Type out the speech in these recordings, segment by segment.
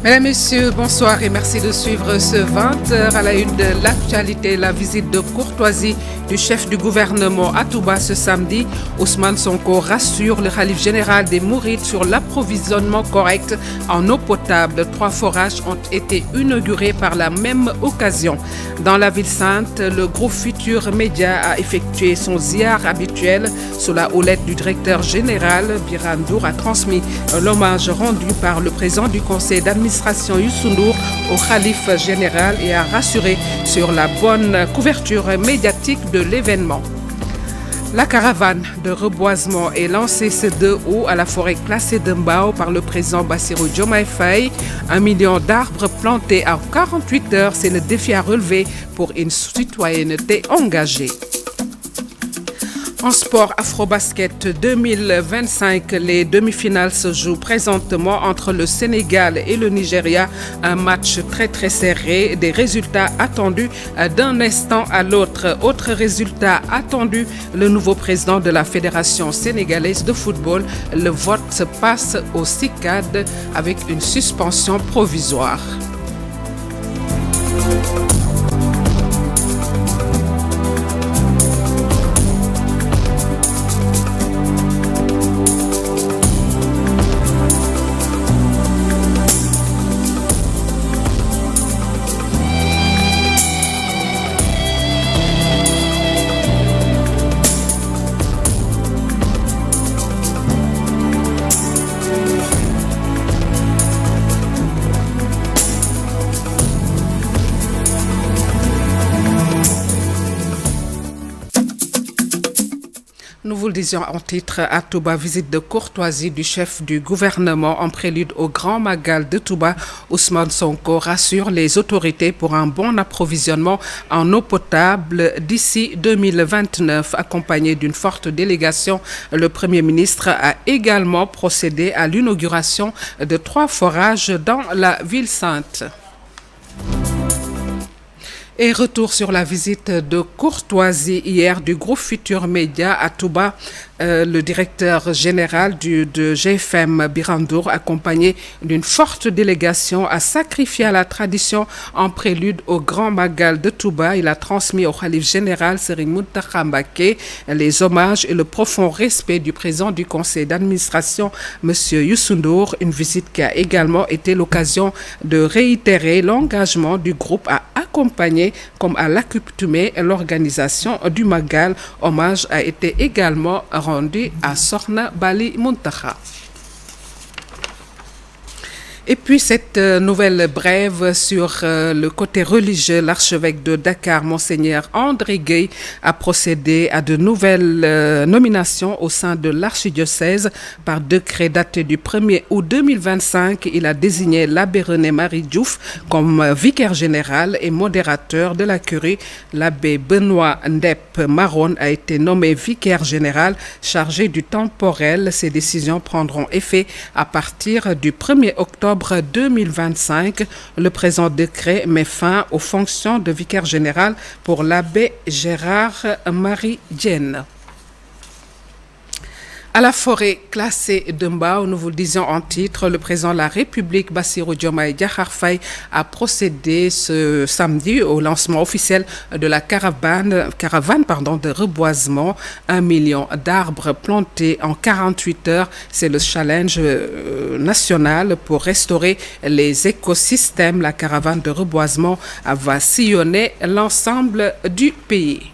Mesdames, Messieurs, bonsoir et merci de suivre ce 20h à la une de l'actualité, la visite de courtoisie du chef du gouvernement à Touba ce samedi. Ousmane Sonko rassure le khalife général des Mourides sur l'approvisionnement correct en eau potable. 3 forages ont été inaugurés par la même occasion. Dans la ville sainte, le groupe Futur Média a effectué son ziar habituel sous la houlette du directeur général. Birandour a transmis l'hommage rendu par le président du conseil d'administration Youssou Ndour au khalife général et a rassuré sur la bonne couverture médiatique de l'événement. La caravane de reboisement est lancée ce 2 août à la forêt classée de Mbao par le président Bassirou Diomaye Faye. 1 million d'arbres plantés en 48 heures, c'est le défi à relever pour une citoyenneté engagée. En sport Afrobasket 2025, les demi-finales se jouent présentement entre le Sénégal et le Nigeria. Un match très serré, des résultats attendus d'un instant à l'autre. Autre résultat attendu, le nouveau président de la Fédération sénégalaise de football. Le vote se passe au CICAD avec une suspension provisoire. Nous vous le disions en titre à Touba, visite de courtoisie du chef du gouvernement en prélude au Grand Magal de Touba. Ousmane Sonko rassure les autorités pour un bon approvisionnement en eau potable d'ici 2029. Accompagné d'une forte délégation, le Premier ministre a également procédé à l'inauguration de 3 forages dans la ville sainte. Et retour sur la visite de courtoisie hier du groupe Futur Média à Touba. Le directeur général de GFM Birandour, accompagné d'une forte délégation, a sacrifié à la tradition en prélude au Grand Magal de Touba. Il a transmis au khalife général Serigne Mountakha Mbacké les hommages et le profond respect du président du conseil d'administration, M. Youssou Ndour. Une visite qui a également été l'occasion de réitérer l'engagement du groupe à accompagner comme à l'accoutumée l'organisation du Magal. Hommage a été également rendu à Sokhna Bali Mountakha. Et puis cette nouvelle brève sur le côté religieux, l'archevêque de Dakar, Monseigneur André Gueye, a procédé à de nouvelles nominations au sein de l'archidiocèse. Par décret daté du 1er août 2025, il a désigné l'abbé René Marie Diouf comme vicaire général et modérateur de la curie. L'abbé Benoît Ndep Maron a été nommé vicaire général chargé du temporel. Ces décisions prendront effet à partir du 1er octobre 2025. Le présent décret met fin aux fonctions de vicaire général pour l'abbé Gérard Marie Dienne. À la forêt classée de Mbao, nous vous le disions en titre, le président de la République, Bassirou Diomaye Diakhar Faye, a procédé ce samedi au lancement officiel de la caravane de reboisement. 1 million d'arbres plantés en 48 heures. C'est le challenge national pour restaurer les écosystèmes. La caravane de reboisement va sillonner l'ensemble du pays.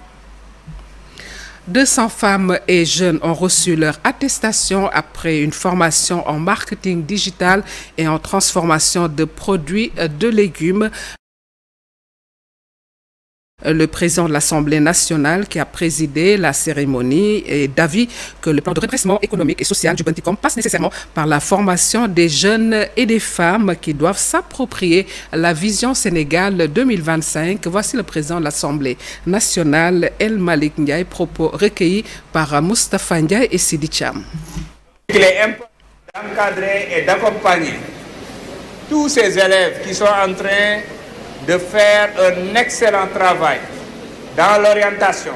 200 femmes et jeunes ont reçu leur attestation après une formation en marketing digital et en transformation de produits de légumes. Le président de l'Assemblée nationale qui a présidé la cérémonie est d'avis que le plan de redressement économique et social du Benticom passe nécessairement par la formation des jeunes et des femmes qui doivent s'approprier la vision Sénégal 2025. Voici le président de l'Assemblée nationale, El Malik Ndiaye, propos recueillis par Moustapha Ndiaye et Sidi Cham. Il est important d'encadrer et d'accompagner tous ces élèves qui sont en train de faire un excellent travail dans l'orientation,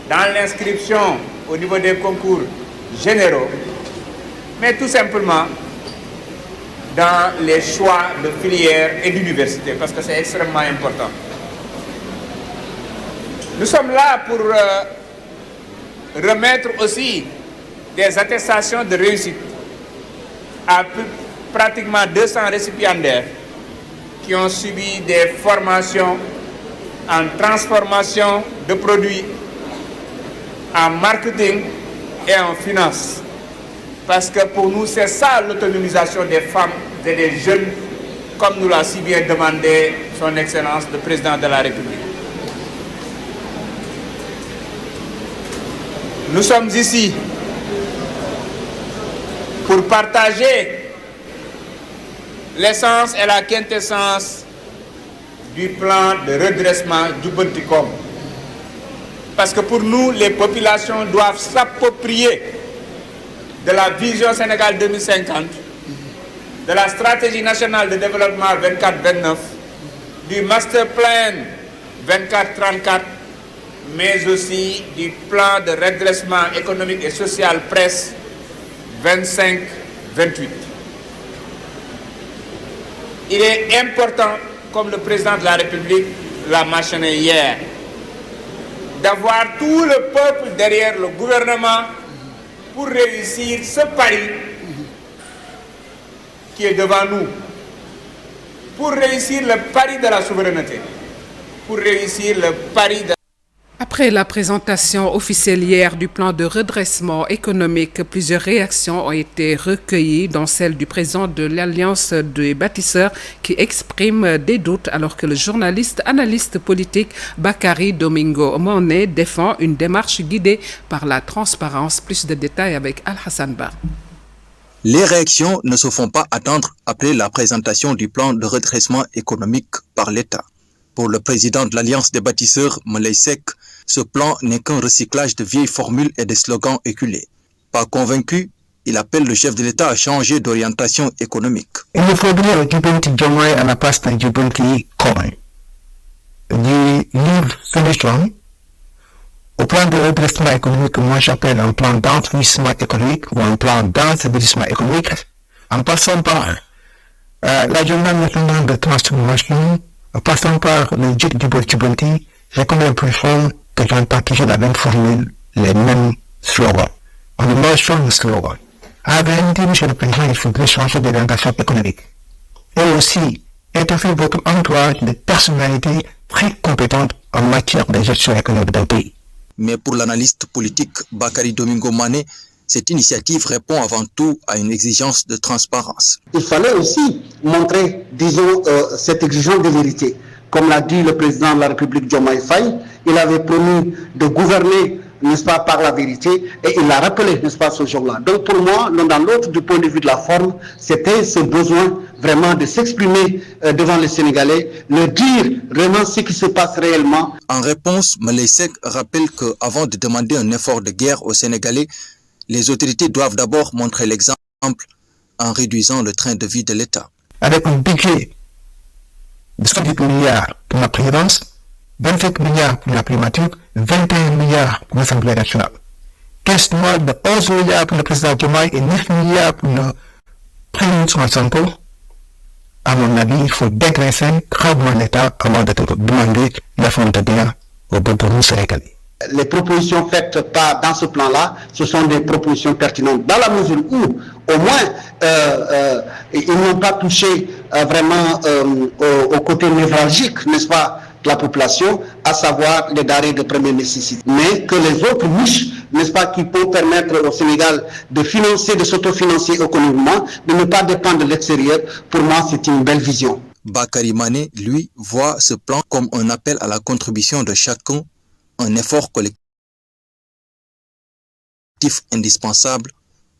dans l'inscription au niveau des concours généraux, mais tout simplement dans les choix de filières et d'universités, parce que c'est extrêmement important. Nous sommes là pour remettre aussi des attestations de réussite à pratiquement 200 récipiendaires qui ont subi des formations en transformation de produits, en marketing et en finance. Parce que pour nous, c'est ça l'autonomisation des femmes et des jeunes, comme nous l'a si bien demandé son Excellence le Président de la République. Nous sommes ici pour partager l'essence et la quintessence du plan de redressement du Jubbantikom. Parce que pour nous, les populations doivent s'approprier de la vision Sénégal 2050, de la stratégie nationale de développement 24-29, du master plan 24-34, mais aussi du plan de redressement économique et social PRES 25-28. Il est important, comme le président de la République l'a mentionné hier, d'avoir tout le peuple derrière le gouvernement pour réussir ce pari qui est devant nous, pour réussir le pari de la souveraineté, pour réussir le pari de... Après la présentation officielle hier du plan de redressement économique, plusieurs réactions ont été recueillies, dont celle du président de l'Alliance des bâtisseurs qui exprime des doutes alors que le journaliste analyste politique Bakary Domingo Moné défend une démarche guidée par la transparence. Plus de détails avec Al-Hassan Ba. Les réactions ne se font pas attendre après la présentation du plan de redressement économique par l'État. Pour le président de l'Alliance des bâtisseurs, Moulay Seck, ce plan n'est qu'un recyclage de vieilles formules et de slogans éculés. Pas convaincu, il appelle le chef de l'État à changer d'orientation économique. Il nous faudrait un Jubbanti Diomaye à la place d'un Jubbanti commun. Du livre solution au plan de redressement économique que moi j'appelle un plan d'enrichissement économique ou un plan d'ensevelissement économique, en passant par l'agenda national de transformation, en passant par le Jubbanti, j'ai comme l'impression que j'entends toujours la même formule, les mêmes slogans. On ne change le slogan. En réalité, monsieur le Président, il faudrait changer d'orientation économique. Et aussi, interférer votre entourage de personnalités très compétentes en matière de gestion économique d'un pays. Mais pour l'analyste politique Bakary Domingo Moné, cette initiative répond avant tout à une exigence de transparence. Il fallait aussi montrer, disons, cette exigence de vérité. Comme l'a dit le président de la République, Diomaye Faye, il avait promis de gouverner, n'est-ce pas, par la vérité, et il l'a rappelé, n'est-ce pas, ce jour-là. Donc pour moi, l'un dans l'autre, du point de vue de la forme, c'était ce besoin vraiment de s'exprimer devant les Sénégalais, leur dire vraiment ce qui se passe réellement. En réponse, Moulay Seck rappelle qu'avant de demander un effort de guerre aux Sénégalais, les autorités doivent d'abord montrer l'exemple en réduisant le train de vie de l'État. Avec un budget de 110 milliards pour la présidence, 25 milliards pour la primature, 21 milliards pour l'Assemblée nationale. Caisse noire de 11 milliards pour le président Diomaye et 9 milliards pour le Premier ministre Sonko. À mon avis, il faut dégraisser gravement l'État avant de demander la fin de bien au peuple sénégalais. Les propositions faites dans ce plan-là, ce sont des propositions pertinentes dans la mesure où, au moins, ils n'ont pas touché vraiment au côté névralgique, n'est-ce pas, de la population, à savoir les denrées de première nécessité. Mais que les autres niches, n'est-ce pas, qui peuvent permettre au Sénégal de financer, de s'autofinancer économiquement, de ne pas dépendre de l'extérieur, pour moi, c'est une belle vision. Bakary Moné, lui, voit ce plan comme un appel à la contribution de chacun, un effort collectif indispensable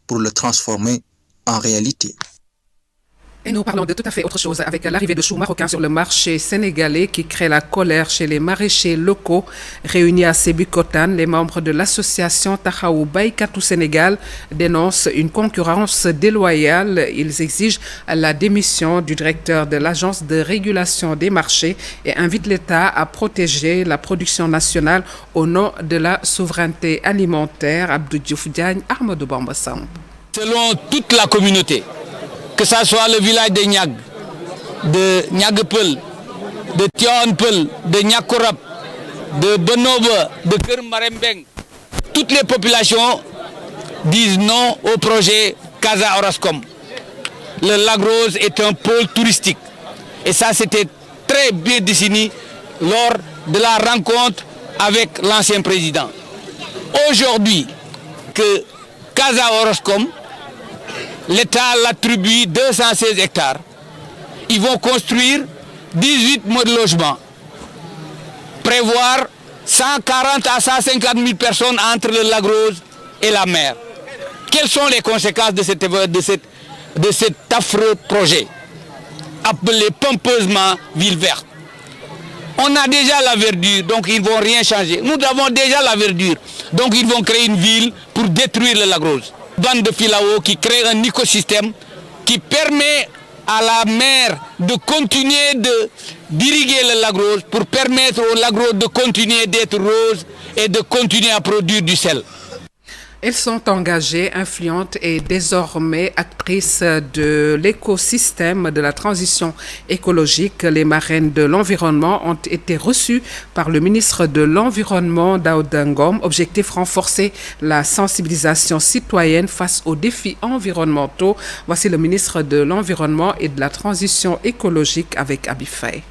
pour le transformer en réalité. Et nous parlons de tout à fait autre chose avec l'arrivée de choux marocains sur le marché sénégalais qui crée la colère chez les maraîchers locaux. Réunis à Sébikotane, les membres de l'association Taxawu Baykatu Sénégal dénoncent une concurrence déloyale. Ils exigent la démission du directeur de l'agence de régulation des marchés et invitent l'État à protéger la production nationale au nom de la souveraineté alimentaire. Abdou Diouf Diagne, Ahmadou Bamba Samb. Selon toute la communauté, que ça soit le village de Niag, de Niagpel, de Tionpel, de Niakorap, de Benoba, de Kermarembeng, toutes les populations disent non au projet Casa Orascom. Le Lac Rose est un pôle touristique. Et ça, c'était très bien défini lors de la rencontre avec l'ancien président. Aujourd'hui, que Casa Orascom, l'État l'attribue 216 hectares, ils vont construire 18 mois de logement, prévoir 140 à 150 000 personnes entre le Lac Rose et la mer. Quelles sont les conséquences de cet affreux projet, appelé pompeusement Ville Verte? On a déjà la verdure, donc ils ne vont rien changer. Nous avons déjà la verdure, donc ils vont créer une ville pour détruire le Lac Rose. Bande de filao qui crée un écosystème qui permet à la mer de continuer d'irriguer le Lac Rose pour permettre au Lac Rose de continuer d'être rose et de continuer à produire du sel. Elles sont engagées, influentes et désormais actrices de l'écosystème de la transition écologique. Les marraines de l'environnement ont été reçues par le ministre de l'Environnement, Daouda Ngom. Objectif: renforcer la sensibilisation citoyenne face aux défis environnementaux. Voici le ministre de l'Environnement et de la transition écologique avec Abi Faye.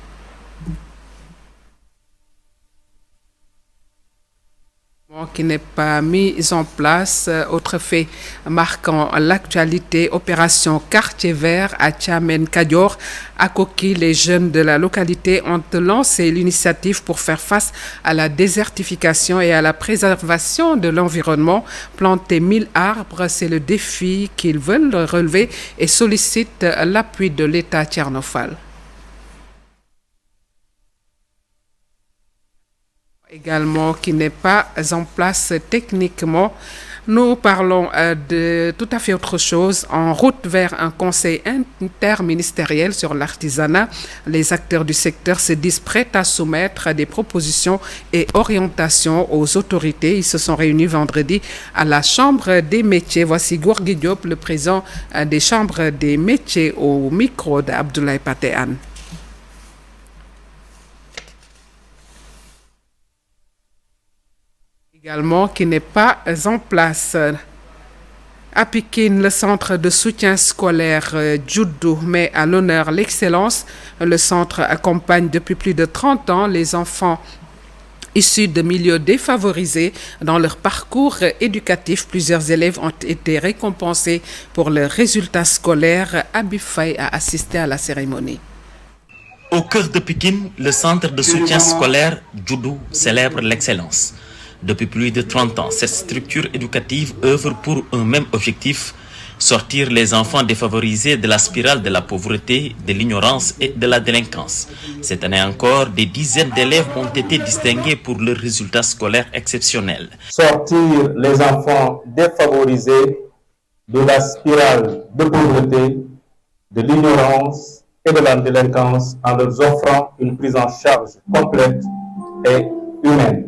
Qui n'est pas mis en place. Autre fait marquant l'actualité, opération Quartier Vert à Tchamen Kadior. À Koki, les jeunes de la localité ont lancé l'initiative pour faire face à la désertification et à la préservation de l'environnement. Planter 1000 arbres, c'est le défi qu'ils veulent relever et sollicitent l'appui de l'État Tchernofal. Également qui n'est pas en place techniquement. Nous parlons de tout à fait autre chose. En route vers un conseil interministériel sur l'artisanat, les acteurs du secteur se disent prêts à soumettre des propositions et orientations aux autorités. Ils se sont réunis vendredi à la Chambre des métiers. Voici Gorgui Diop, le président des chambres des métiers, au micro d'Abdoulaye Patéane. Également qui n'est pas en place. À Pikine, le centre de soutien scolaire Djoudou met à l'honneur l'excellence. Le centre accompagne depuis plus de 30 ans les enfants issus de milieux défavorisés dans leur parcours éducatif. Plusieurs élèves ont été récompensés pour leurs résultats scolaires. Abi Faye a assisté à la cérémonie. Au cœur de Pikine, le centre de soutien scolaire Djoudou célèbre l'excellence. Depuis plus de 30 ans, cette structure éducative œuvre pour un même objectif: sortir les enfants défavorisés de la spirale de la pauvreté, de l'ignorance et de la délinquance. Cette année encore, des dizaines d'élèves ont été distingués pour leurs résultats scolaires exceptionnels. Sortir les enfants défavorisés de la spirale de pauvreté, de l'ignorance et de la délinquance en leur offrant une prise en charge complète et humaine.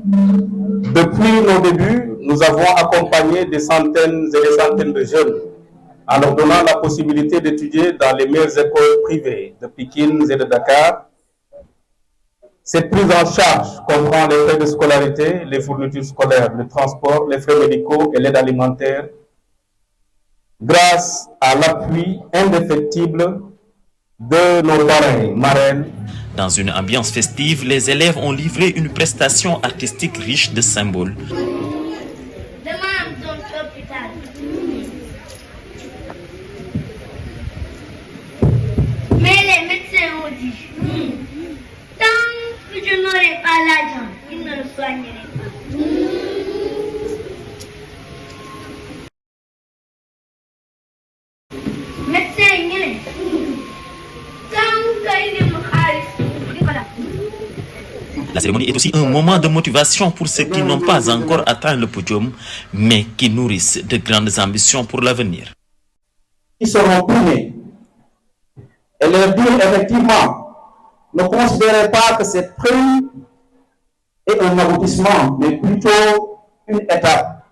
Depuis nos débuts, nous avons accompagné des centaines et des centaines de jeunes en leur donnant la possibilité d'étudier dans les meilleures écoles privées de Pikine et de Dakar. Cette prise en charge comprend les frais de scolarité, les fournitures scolaires, le transport, les frais médicaux et l'aide alimentaire, grâce à l'appui indéfectible de nos parrains, marraines. Dans une ambiance festive, les élèves ont livré une prestation artistique riche de symboles. Mais les médecins ont dit, tant que je n'aurai pas l'argent, ils ne le soigneraient pas. Médecins, La cérémonie est aussi un moment de motivation pour ceux qui n'ont pas encore atteint le podium, mais qui nourrissent de grandes ambitions pour l'avenir. Ils seront primés. Et leur dire effectivement, ne considérez pas que cette prime est un aboutissement, mais plutôt une étape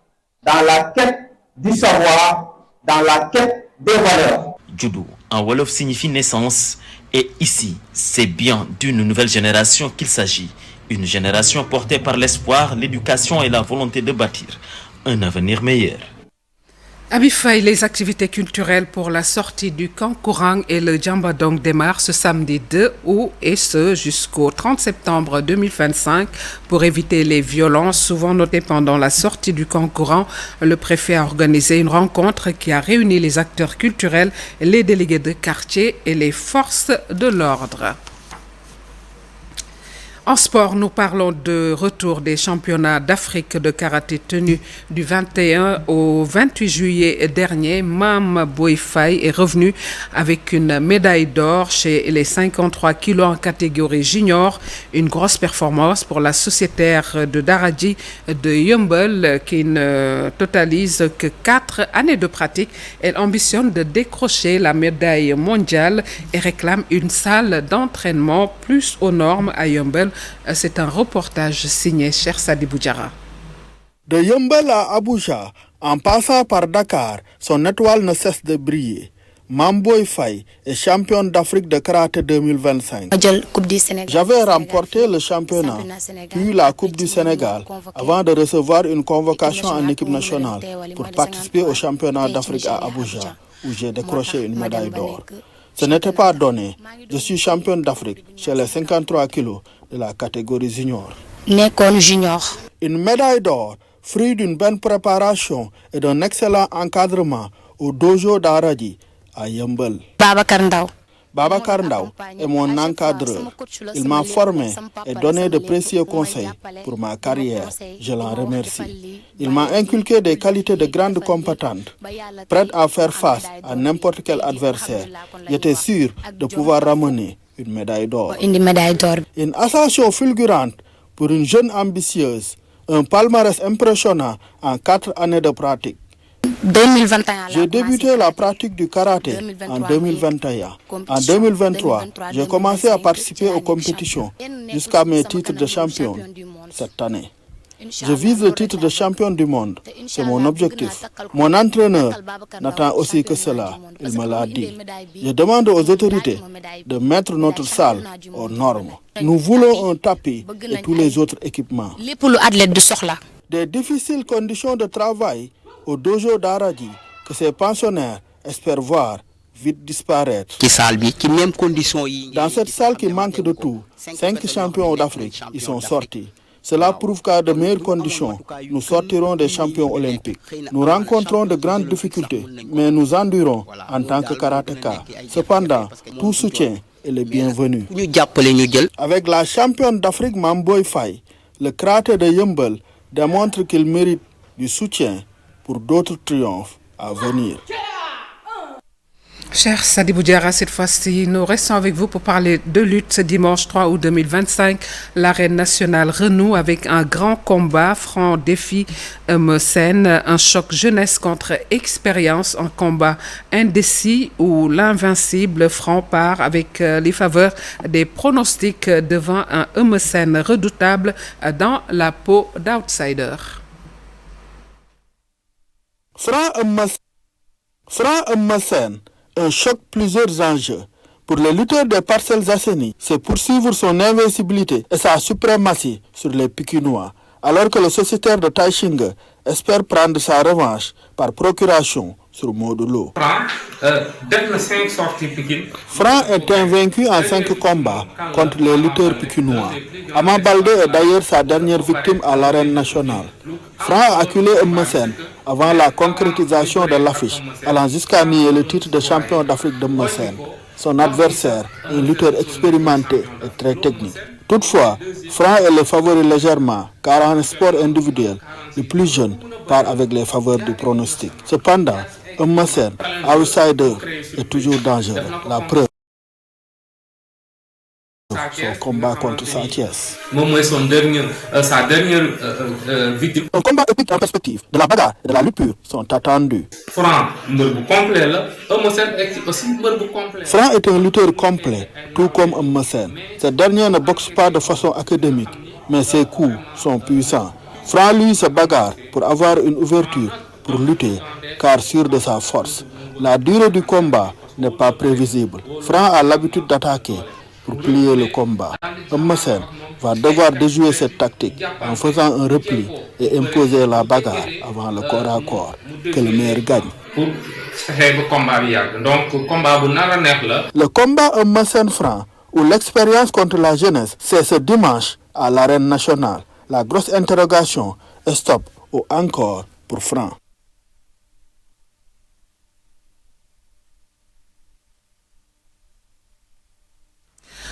dans la quête du savoir, dans la quête des valeurs. Judo en Wolof signifie naissance et ici, c'est bien d'une nouvelle génération qu'il s'agit. Une génération portée par l'espoir, l'éducation et la volonté de bâtir un avenir meilleur. Abifaï, les activités culturelles pour la sortie du Kankourang et le Djambadong démarrent ce samedi 2 août et ce jusqu'au 30 septembre 2025. Pour éviter les violences souvent notées pendant la sortie du Kankourang, le préfet a organisé une rencontre qui a réuni les acteurs culturels, les délégués de quartier et les forces de l'ordre. En sport, nous parlons de retour des championnats d'Afrique de karaté tenus du 21 au 28 juillet dernier. Mam Boy-Faye est revenu avec une médaille d'or chez les 53 kilos en catégorie junior. Une grosse performance pour la sociétaire de Daradji de Yeumbeul qui ne totalise que 4 années de pratique. Elle ambitionne de décrocher la médaille mondiale et réclame une salle d'entraînement plus aux normes à Yeumbeul. C'est un reportage signé Cheikh Sadibou Diarra. De Yeumbeul à Abuja, en passant par Dakar, son étoile ne cesse de briller. Mam Boy-Faye est championne d'Afrique de karaté 2025. J'avais remporté le championnat, puis la Coupe du Sénégal, avant de recevoir une convocation en équipe nationale pour participer au championnat d'Afrique à Abuja, où j'ai décroché une médaille d'or. Ce n'était pas donné. Je suis championne d'Afrique chez les 53 kilos de la catégorie junior. Une médaille d'or, fruit d'une bonne préparation et d'un excellent encadrement au dojo d'Aradji à Yeumbeul. Babacar Ndao est mon encadreur. Il m'a formé et donné de précieux conseils pour ma carrière. Je l'en remercie. Il m'a inculqué des qualités de grande compétente, prête à faire face à n'importe quel adversaire. J'étais sûr de pouvoir ramener une médaille d'or. Une ascension fulgurante pour une jeune ambitieuse. Un palmarès impressionnant en 4 années de pratique. J'ai débuté la pratique du karaté en 2021. En 2023, j'ai commencé à participer aux compétitions jusqu'à mes titres de champion cette année. Je vise le titre de champion du monde. C'est mon objectif. Mon entraîneur n'attend aussi que cela. Il me l'a dit. Je demande aux autorités de mettre notre salle aux normes. Nous voulons un tapis et tous les autres équipements. Des difficiles conditions de travail au dojo d'Aradji que ces pensionnaires espèrent voir vite disparaître. Dans cette salle qui manque de tout, 5 champions d'Afrique y sont sortis. Cela prouve qu'à de meilleures conditions, nous sortirons des champions olympiques. Nous rencontrons de grandes difficultés, mais nous endurons en tant que karatéka. Cependant, tout soutien est le bienvenu. Avec la championne d'Afrique Mam Boy-Faye, le karaté de Yeumbeul démontre qu'il mérite du soutien pour d'autres triomphes à venir. Cher Sadibou Diarra, cette fois-ci, nous restons avec vous pour parler de lutte. Ce dimanche 3 août 2025, l'arène nationale renoue avec un grand combat. Franc défie Eumeu Sène, un choc jeunesse contre expérience, un combat indécis où l'invincible Franc part avec les faveurs des pronostics devant un Eumeu Sène redoutable dans la peau d'outsider. Franc Eumeu Sène, un choc plusieurs enjeux. Pour les lutteurs des Parcelles Assainies, c'est poursuivre son invincibilité et sa suprématie sur les Pikinois, alors que le sociétaire de Taïchingue espère prendre sa revanche par procuration sur Modulo. Franc est invaincu en 5 combats contre les lutteurs pikinois. Ama Baldé est d'ailleurs sa dernière victime à l'arène nationale. Franc a acculé Eumeu Sène avant la concrétisation de l'affiche, allant jusqu'à nier le titre de champion d'Afrique d'Eumeu Sène. Son adversaire, un lutteur expérimenté et très technique. Toutefois, Franc est le favori légèrement, car en sport individuel, le plus jeune part avec les faveurs du pronostic. Cependant, Eumeu Sène, outsider, est toujours dangereux. La preuve, son combat contre Sa Thiès. Sa dernière victime. Un combat épique en perspective, de la bagarre et de la lutte pure sont attendus. Franc est un lutteur complet, tout comme Eumeu Sène. Cette dernière ne boxe pas de façon académique, mais ses coups sont puissants. Franc, lui, se bagarre pour avoir une ouverture pour lutter, car sûr de sa force. La durée du combat n'est pas prévisible. Franc a l'habitude d'attaquer pour plier le combat. Eumeu Sène va devoir déjouer cette tactique en faisant un repli et imposer la bagarre avant le corps à corps. Que le meilleur gagne. Le combat Eumeu Sène Franc ou l'expérience contre la jeunesse, c'est ce dimanche à l'arène nationale. La grosse interrogation est stop ou encore pour Franc.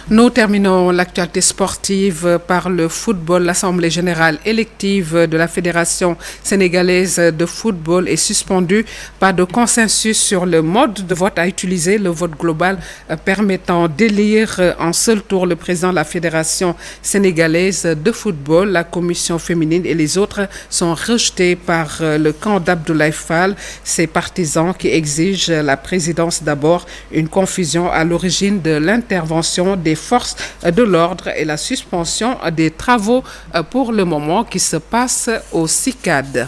Nous terminons l'actualité sportive par le football. L'Assemblée générale élective de la Fédération sénégalaise de football est suspendue. Pas de consensus sur le mode de vote à utiliser, le vote global permettant d'élire en seul tour le président de la Fédération sénégalaise de football. La commission féminine et les autres sont rejetés par le camp d'Abdoulaye Fall, ses partisans qui exigent la présidence d'abord. Une confusion à l'origine de l'intervention des forces de l'ordre et la suspension des travaux pour le moment qui se passent au CICAD.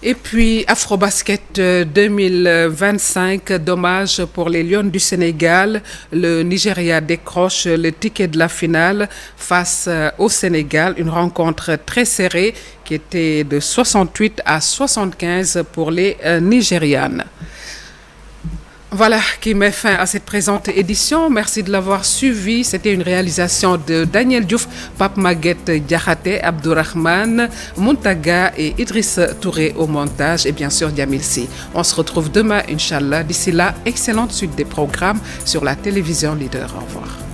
Et puis Afrobasket 2025, dommage pour les Lions du Sénégal. Le Nigeria décroche le ticket de la finale face au Sénégal. Une rencontre très serrée qui était de 68 à 75 pour les Nigérianes. Voilà qui met fin à cette présente édition. Merci de l'avoir suivi. C'était une réalisation de Daniel Diouf, Pape Maguette Diakhaté, Abdourahmane Muntaga et Idriss Touré au montage et bien sûr Diamil Sy. On se retrouve demain, Inch'Allah. D'ici là, excellente suite des programmes sur la télévision Leader. Au revoir.